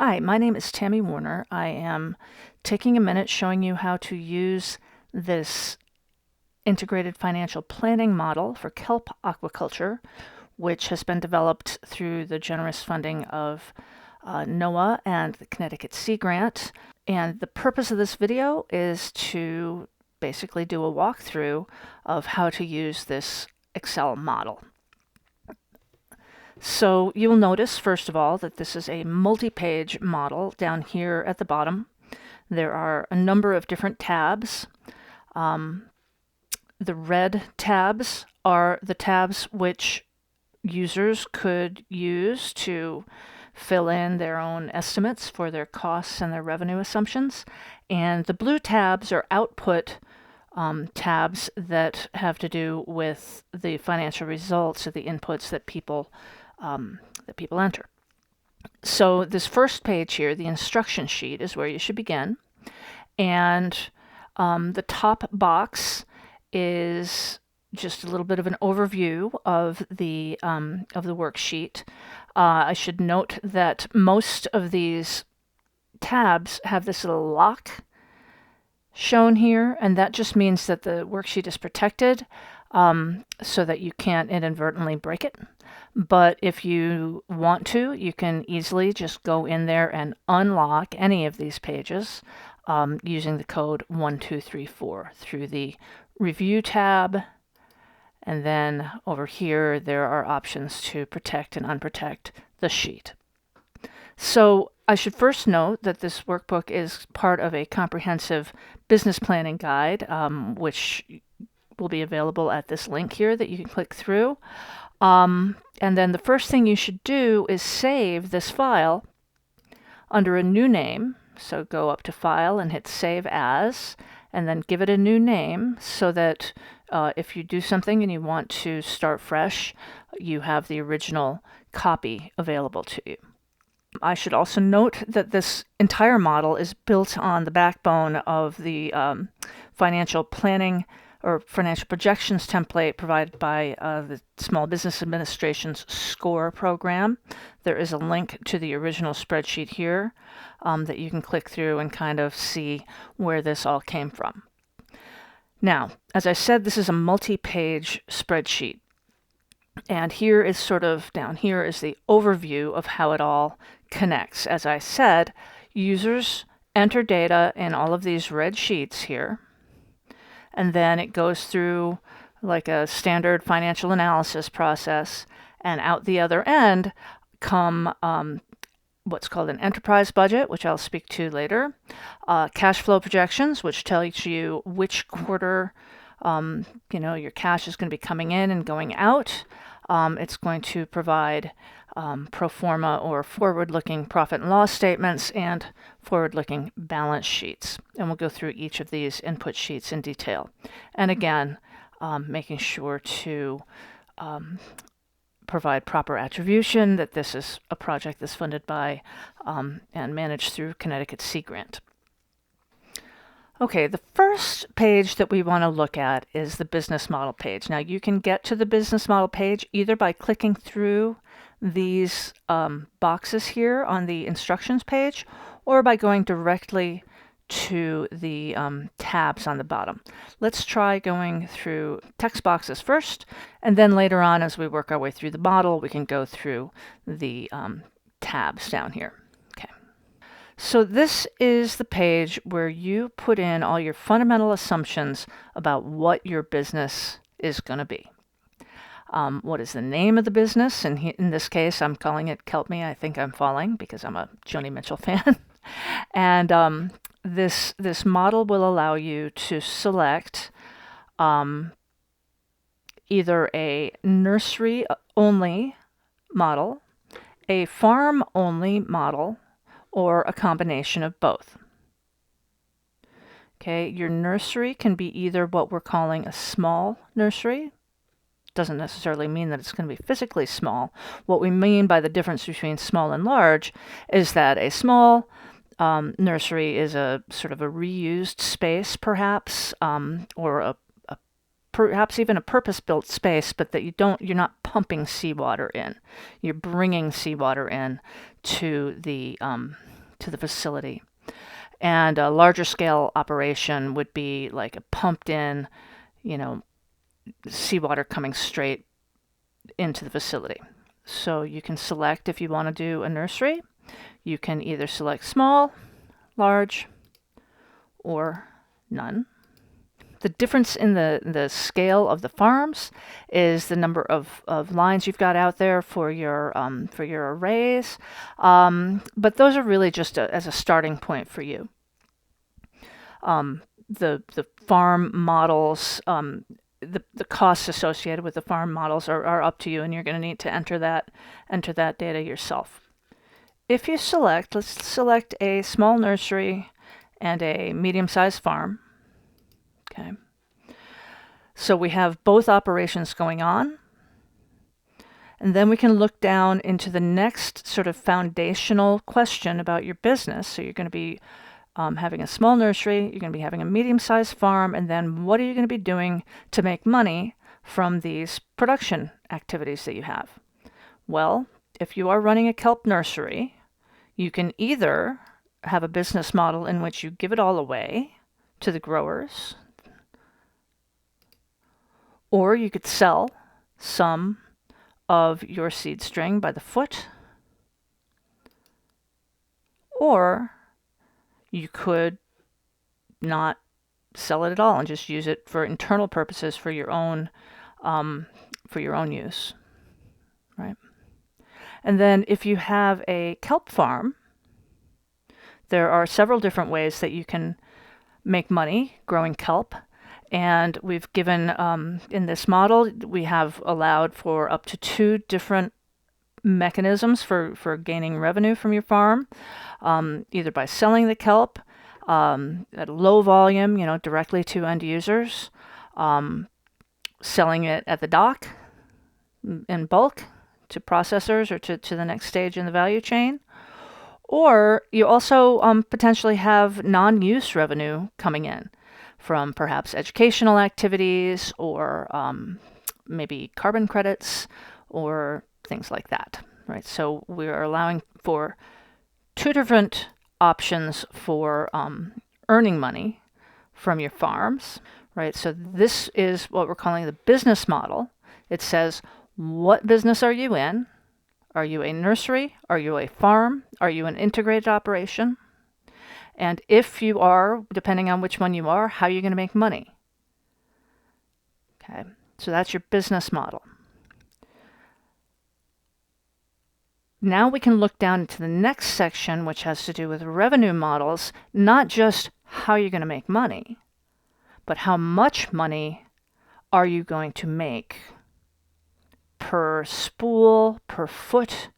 Hi, my name is Tammy Warner. I am taking a minute showing you how to use this integrated financial planning model for kelp aquaculture, which has been developed through the generous funding of NOAA and the Connecticut Sea Grant. And the purpose of this video is to basically do a walkthrough of how to use this Excel model. So you'll notice, first of all, that this is a multi-page model down here at the bottom. There are a number of different tabs. The red tabs are the tabs which users could use to fill in their own estimates for their costs and their revenue assumptions. And the blue tabs are output tabs that have to do with the financial results or the inputs that people enter. So this first page here, the instruction sheet, is where you should begin. And the top box is just a little bit of an overview of the worksheet. I should note that most of these tabs have this little lock shown here, and that just means that the worksheet is protected so that you can't inadvertently break it. But if you want to, you can easily just go in there and unlock any of these pages using the code 1234 through the Review tab. And then over here, there are options to protect and unprotect the sheet. So I should first note that this workbook is part of a comprehensive business planning guide, which will be available at this link here that you can click through. And then the first thing you should do is save this file under a new name. So go up to File and hit Save As, and then give it a new name so that if you do something and you want to start fresh, you have the original copy available to you. I should also note that this entire model is built on the backbone of the financial planning or financial projections template provided by the Small Business Administration's SCORE program. There is a link to the original spreadsheet here that you can click through and kind of see where this all came from. Now, as I said, this is a multi-page spreadsheet. And here is sort of, down here is the overview of how it all connects. As I said, users enter data in all of these red sheets here, and then it goes through like a standard financial analysis process, and out the other end come what's called an enterprise budget, which I'll speak to later, cash flow projections, which tells you which quarter your cash is going to be coming in and going out. It's going to provide pro forma or forward-looking profit and loss statements and forward-looking balance sheets. And we'll go through each of these input sheets in detail. And again, making sure to provide proper attribution, that this is a project that's funded by and managed through Connecticut Sea Grant. Okay, the first page that we want to look at is the business model page. Now, you can get to the business model page either by clicking through these boxes here on the instructions page, or by going directly to the tabs on the bottom. Let's try going through text boxes first, and then later on, as we work our way through the model, we can go through the tabs down here. So this is the page where you put in all your fundamental assumptions about what your business is going to be. What is the name of the business? And in this case, I'm calling it Kelp Me, I Think I'm Falling, because I'm a Joni Mitchell fan. And this model will allow you to select either a nursery-only model, a farm-only model, or a combination of both. Okay, your nursery can be either what we're calling a small nursery. Doesn't necessarily mean that it's going to be physically small. What we mean by the difference between small and large is that a small nursery is a sort of a reused space, perhaps, or a perhaps even a purpose-built space, but that you're not pumping seawater in. You're bringing seawater in to the facility. And a larger scale operation would be like a pumped in, seawater coming straight into the facility. So you can select if you want to do a nursery. You can either select small, large, or none. The difference in the scale of the farms is the number of lines you've got out there for your arrays. But those are really just as a starting point for you. The farm models, the costs associated with the farm models are up to you, and you're going to need to enter that data yourself. If you select, let's select a small nursery and a medium-sized farm. Okay. So we have both operations going on. And then we can look down into the next sort of foundational question about your business. So you're going to be having a small nursery, you're going to be having a medium-sized farm, and then what are you going to be doing to make money from these production activities that you have? Well, if you are running a kelp nursery, you can either have a business model in which you give it all away to the growers, or you could sell some of your seed string by the foot, or you could not sell it at all and just use it for internal purposes for your own use, right? And then if you have a kelp farm, there are several different ways that you can make money growing kelp. And we've given, in this model, we have allowed for up to 2 different mechanisms for gaining revenue from your farm, either by selling the kelp at a low volume, directly to end users, selling it at the dock in bulk to processors or to the next stage in the value chain. Or you also potentially have non-use revenue coming in from perhaps educational activities or maybe carbon credits or things like that, right? So we're allowing for 2 different options for earning money from your farms, right? So this is what we're calling the business model. It says, what business are you in? Are you a nursery? Are you a farm? Are you an integrated operation? And if you are, depending on which one you are, how are you going to make money? Okay, so that's your business model. Now we can look down into the next section, which has to do with revenue models, not just how you're going to make money, but how much money are you going to make per spool, per foot,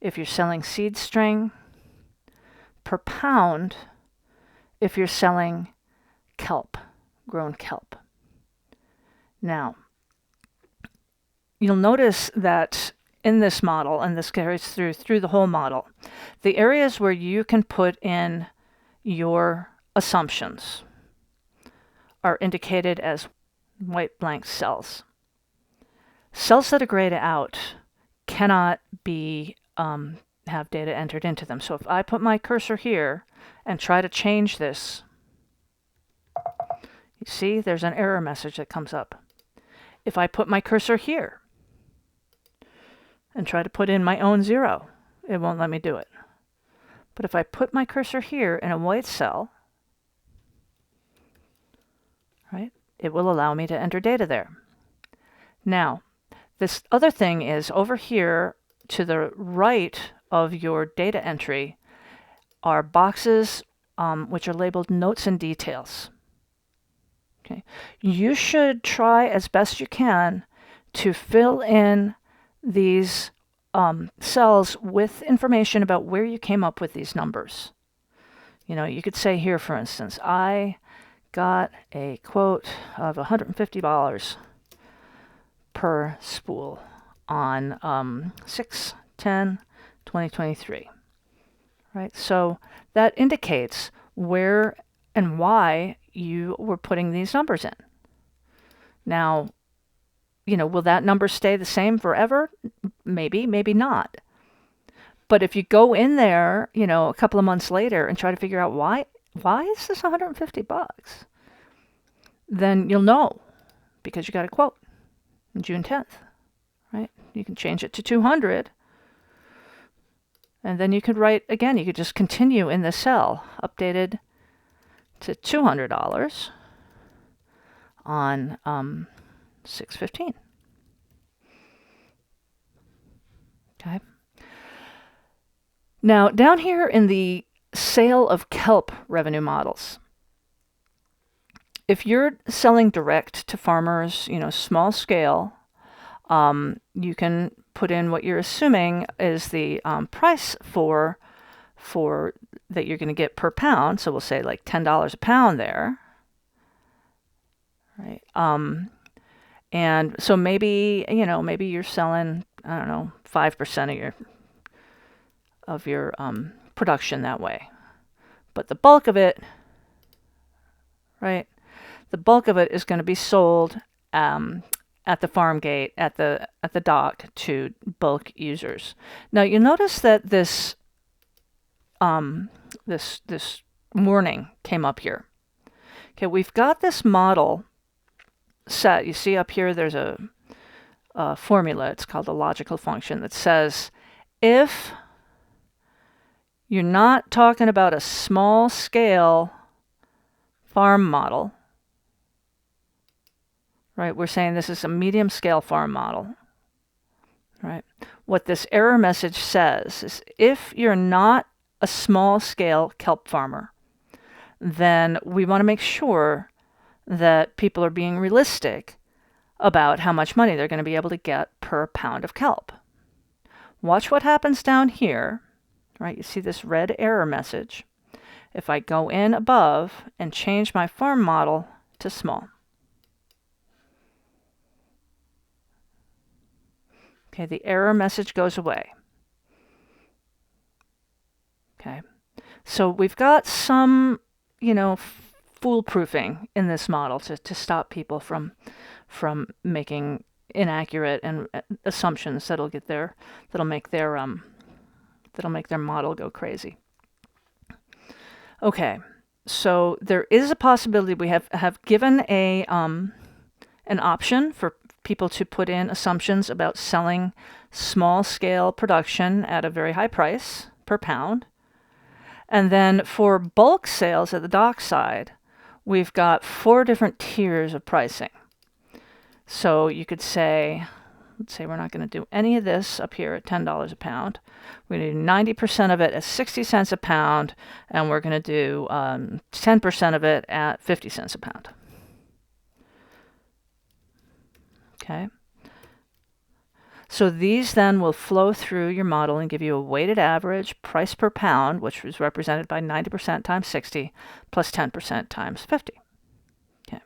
if you're selling seed string, per pound if you're selling kelp, grown kelp. Now, you'll notice that in this model, and this carries through the whole model, the areas where you can put in your assumptions are indicated as white blank cells. Cells that are grayed out cannot be have data entered into them. So if I put my cursor here and try to change this, you see there's an error message that comes up. If I put my cursor here and try to put in my own 0, it won't let me do it. But if I put my cursor here in a white cell, right, it will allow me to enter data there. Now, this other thing is over here to the right of your data entry are boxes which are labeled notes and details. Okay. You should try as best you can to fill in these cells with information about where you came up with these numbers. You could say here, for instance, I got a quote of $150 per spool on 6/10/2023. Right? So that indicates where and why you were putting these numbers in. Now, will that number stay the same forever? Maybe, maybe not. But if you go in there, a couple of months later and try to figure out why is this $150, then you'll know because you got a quote on June 10th, right? You can change it to 200, and then you could write again. You could just continue in the cell, updated to $200 on 6/15. Okay. Now, down here in the sale of kelp revenue models, if you're selling direct to farmers, small scale, you can put in what you're assuming is the price for that you're going to get per pound. So we'll say like $10 a pound there, right? And so maybe you're selling, I don't know, 5% of your production that way, but the bulk of it, right? The bulk of it is going to be sold at the farm gate, at the dock to bulk users. Now you notice that this warning came up here. Okay, we've got this model set. You see up here there's a formula. It's called a logical function that says if you're not talking about a small scale farm model, right? We're saying this is a medium scale farm model, right? What this error message says is if you're not a small scale kelp farmer, then we want to make sure that people are being realistic about how much money they're going to be able to get per pound of kelp. Watch what happens down here, right? You see this red error message. If I go in above and change my farm model to small. Okay, the error message goes away. Okay, so we've got some, foolproofing in this model to stop people from making inaccurate and assumptions that'll make their model go crazy. Okay, so there is a possibility we have given an option for people to put in assumptions about selling small scale production at a very high price per pound. And then for bulk sales at the dock side, we've got 4 different tiers of pricing. So you could say, let's say we're not going to do any of this up here at $10 a pound. We're going to do 90% of it at 60 cents a pound, and we're going to do 10% of it at 50 cents a pound. Okay. So these then will flow through your model and give you a weighted average price per pound, which is represented by 90% times 60 plus 10% times 50. Okay.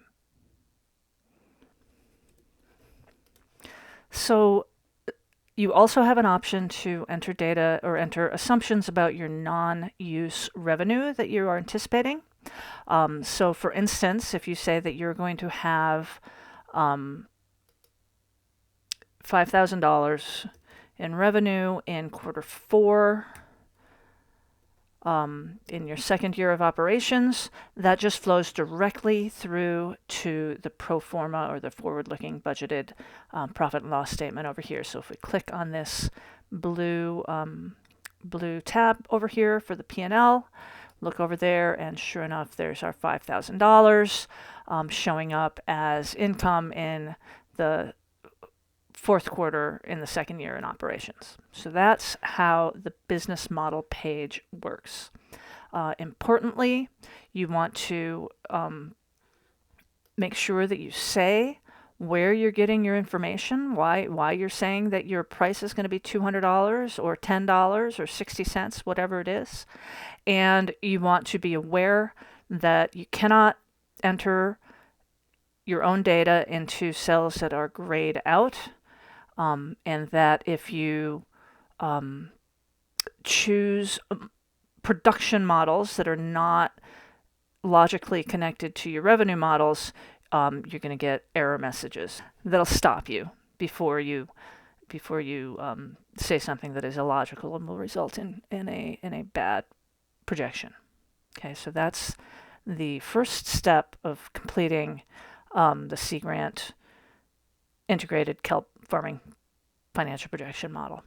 So you also have an option to enter data or enter assumptions about your non-use revenue that you are anticipating. So for instance, if you say that you're going to have $5,000 in revenue in Q4 in your second year of operations, that just flows directly through to the pro forma or the forward-looking budgeted profit and loss statement over here. So if we click on this blue tab over here for the P&L, look over there, and sure enough, there's our $5,000 showing up as income in the Q4 in the second year in operations. So that's how the business model page works. Importantly, you want to make sure that you say where you're getting your information, why you're saying that your price is going to be $200 or $10 or 60 cents, whatever it is. And you want to be aware that you cannot enter your own data into cells that are grayed out. And that if you choose production models that are not logically connected to your revenue models, you're going to get error messages that'll stop you before you say something that is illogical and will result in a bad projection. Okay, so that's the first step of completing the Sea Grant integrated kelp farming financial projection model.